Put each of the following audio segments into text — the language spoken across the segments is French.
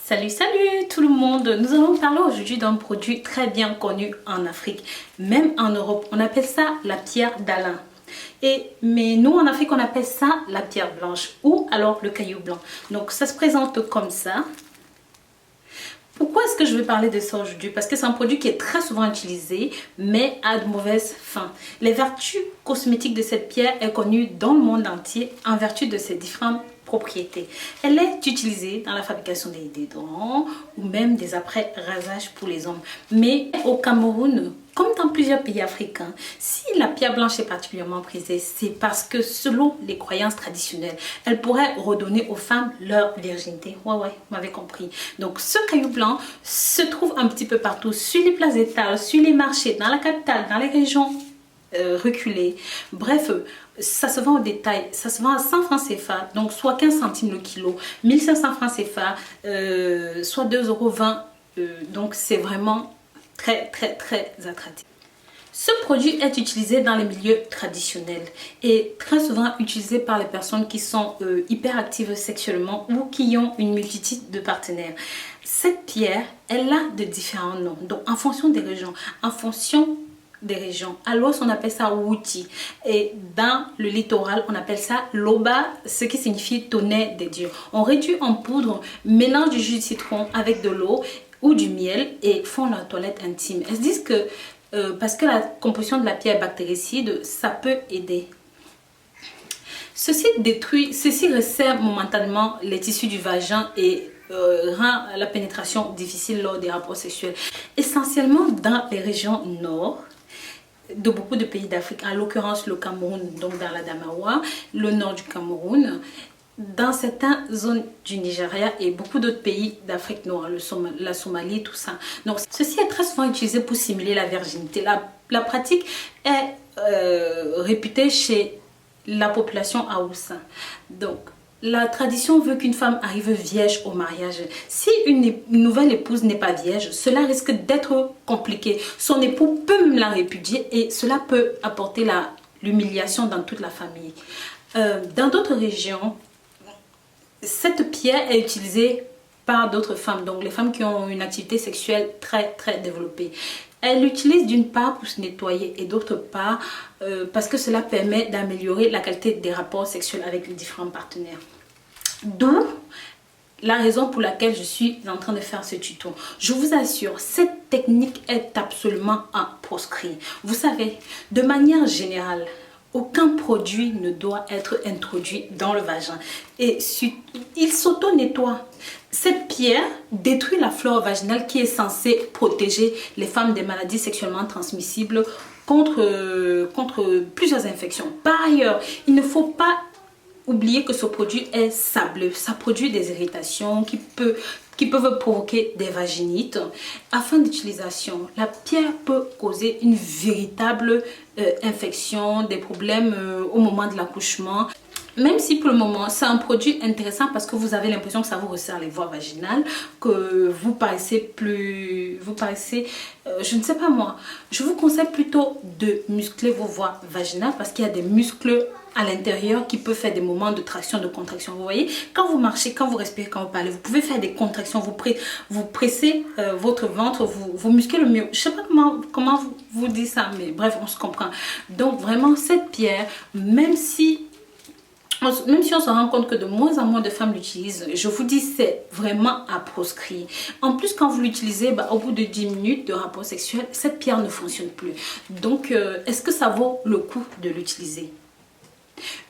Salut tout le monde. Nous allons parler aujourd'hui d'un produit très bien connu en Afrique, même en Europe. On appelle ça la pierre d'Alain. Mais nous en Afrique on appelle ça la pierre blanche ou alors le caillou blanc. Donc ça se présente comme ça. Pourquoi est-ce que je vais parler de ça aujourd'hui? Parce que c'est un produit qui est très souvent utilisé, mais à de mauvaises fins. Les vertus cosmétiques de cette pierre est connue dans le monde entier en vertu de ses différentes propriétés. Elle est utilisée dans la fabrication des déodorants ou même des après-rasages pour les hommes. Mais au Cameroun, comme dans plusieurs pays africains, si la pierre blanche est particulièrement prisée, c'est parce que selon les croyances traditionnelles, elle pourrait redonner aux femmes leur virginité. Ouais, vous m'avez compris. Donc ce caillou blanc se trouve un petit peu partout, sur les places d'étal, sur les marchés, dans la capitale, dans les régions reculées. Bref, ça se vend au détail, ça se vend à 100 francs CFA, donc soit 15 centimes le kilo, 1500 francs CFA, soit 2,20 €. Donc c'est vraiment très attractif. Ce produit est utilisé dans les milieux traditionnels et très souvent utilisé par les personnes qui sont hyperactives sexuellement ou qui ont une multitude de partenaires. Cette pierre, elle a de différents noms, donc en fonction des régions, À l'ouest, on appelle ça Wouti. Et dans le littoral, on appelle ça Loba, ce qui signifie tonnerre des dieux. On réduit en poudre, mélange du jus de citron avec de l'eau ou du miel et font leur toilette intime. Elles se disent que parce que la composition de la pierre est bactéricide, ça peut aider. Ceci resserre momentanément les tissus du vagin et rend la pénétration difficile lors des rapports sexuels. Essentiellement dans les régions nord de beaucoup de pays d'Afrique, en l'occurrence le Cameroun, donc dans l'Adamawa, le nord du Cameroun, dans certaines zones du Nigeria et beaucoup d'autres pays d'Afrique noire, la Somalie, tout ça. Donc ceci est très souvent utilisé pour simuler la virginité. La pratique est réputée chez la population Haoussa. Donc la tradition veut qu'une femme arrive vierge au mariage. Si une nouvelle épouse n'est pas vierge, cela risque d'être compliqué. Son époux peut même la répudier et cela peut apporter l'humiliation dans toute la famille. Dans d'autres régions, cette pierre est utilisée par d'autres femmes, donc les femmes qui ont une activité sexuelle très développée. Elles l'utilisent d'une part pour se nettoyer et d'autre part parce que cela permet d'améliorer la qualité des rapports sexuels avec les différents partenaires. D'où la raison pour laquelle je suis en train de faire ce tuto. Je vous assure, cette technique est absolument à proscrire. Vous savez, de manière générale, aucun produit ne doit être introduit dans le vagin. Et il s'auto-nettoie. Cette pierre détruit la flore vaginale qui est censée protéger les femmes des maladies sexuellement transmissibles contre plusieurs infections. Par ailleurs, il ne faut pas oublier que ce produit est sableux. Ça produit des irritations qui peuvent provoquer des vaginites. Afin d'utilisation, la pierre peut causer une véritable infection, des problèmes au moment de l'accouchement. Même si pour le moment c'est un produit intéressant parce que vous avez l'impression que ça vous resserre les voies vaginales, que vous paraissez je ne sais pas moi, je vous conseille plutôt de muscler vos voies vaginales parce qu'il y a des muscles à l'intérieur qui peuvent faire des moments de traction, de contraction. Vous voyez, quand vous marchez, quand vous respirez, quand vous parlez, vous pouvez faire des contractions, vous pressez votre ventre, vous musclez le mieux. Je ne sais pas comment vous dites ça, mais bref, on se comprend. Donc vraiment, cette pierre, même si on se rend compte que de moins en moins de femmes l'utilisent, je vous dis c'est vraiment à proscrire. En plus quand vous l'utilisez, au bout de 10 minutes de rapport sexuel, cette pierre ne fonctionne plus. Donc est-ce que ça vaut le coup de l'utiliser?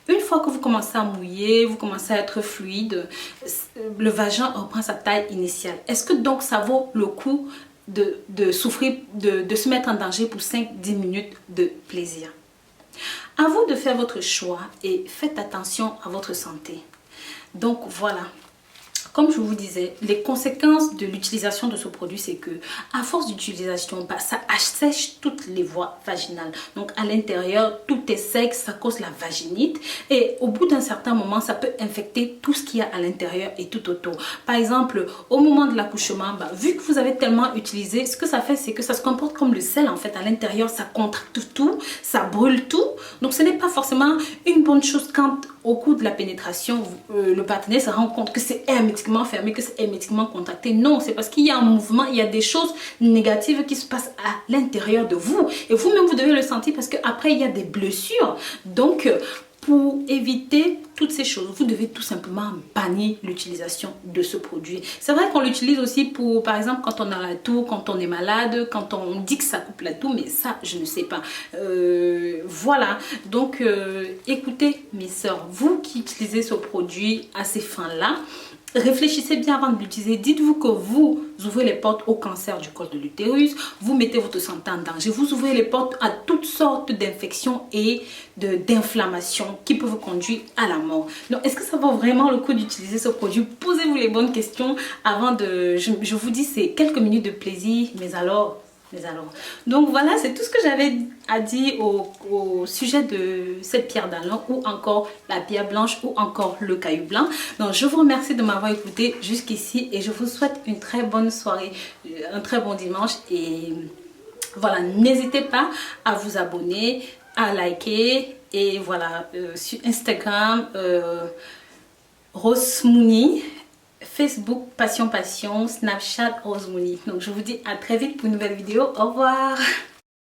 Une fois que vous commencez à mouiller, vous commencez à être fluide, le vagin reprend sa taille initiale. Est-ce que donc ça vaut le coup de souffrir, de se mettre en danger pour 5-10 minutes de plaisir? À vous de faire votre choix et faites attention à votre santé. Donc voilà. Comme je vous disais, les conséquences de l'utilisation de ce produit, c'est que à force d'utilisation, ça assèche toutes les voies vaginales. Donc à l'intérieur, tout est sec, ça cause la vaginite. Et au bout d'un certain moment, ça peut infecter tout ce qu'il y a à l'intérieur et tout autour. Par exemple, au moment de l'accouchement, vu que vous avez tellement utilisé, ce que ça fait, c'est que ça se comporte comme le sel en fait. À l'intérieur, ça contracte tout, ça brûle tout. Donc ce n'est pas forcément une bonne chose quand au cours de la pénétration, le partenaire se rend compte que c'est hermétiquement fermé, que c'est hermétiquement contracté. Non, c'est parce qu'il y a un mouvement, il y a des choses négatives qui se passent à l'intérieur de vous. Et vous-même, vous devez le sentir parce qu'après, il y a des blessures. Donc, pour éviter toutes ces choses, vous devez tout simplement bannir l'utilisation de ce produit. C'est vrai qu'on l'utilise aussi pour, par exemple, quand on a la toux, quand on est malade, quand on dit que ça coupe la toux, mais ça, je ne sais pas. Voilà, donc écoutez mes sœurs, vous qui utilisez ce produit à ces fins-là, réfléchissez bien avant de l'utiliser. Dites-vous que vous ouvrez les portes au cancer du col de l'utérus, vous mettez votre santé en danger, vous ouvrez les portes à toutes sortes d'infections et d'inflammations qui peuvent vous conduire à la mort. Donc, est-ce que ça vaut vraiment le coup d'utiliser ce produit? Posez-vous les bonnes questions avant de... Je vous dis, c'est quelques minutes de plaisir, mais alors... Donc voilà, c'est tout ce que j'avais à dire au sujet de cette pierre d'Alain ou encore la pierre blanche ou encore le caillou blanc. Donc je vous remercie de m'avoir écouté jusqu'ici et je vous souhaite une très bonne soirée, un très bon dimanche et voilà, n'hésitez pas à vous abonner, à liker et voilà, sur Instagram, Rose Mouni, Facebook Passion, Snapchat Rose Mouni. Donc je vous dis à très vite pour une nouvelle vidéo. Au revoir.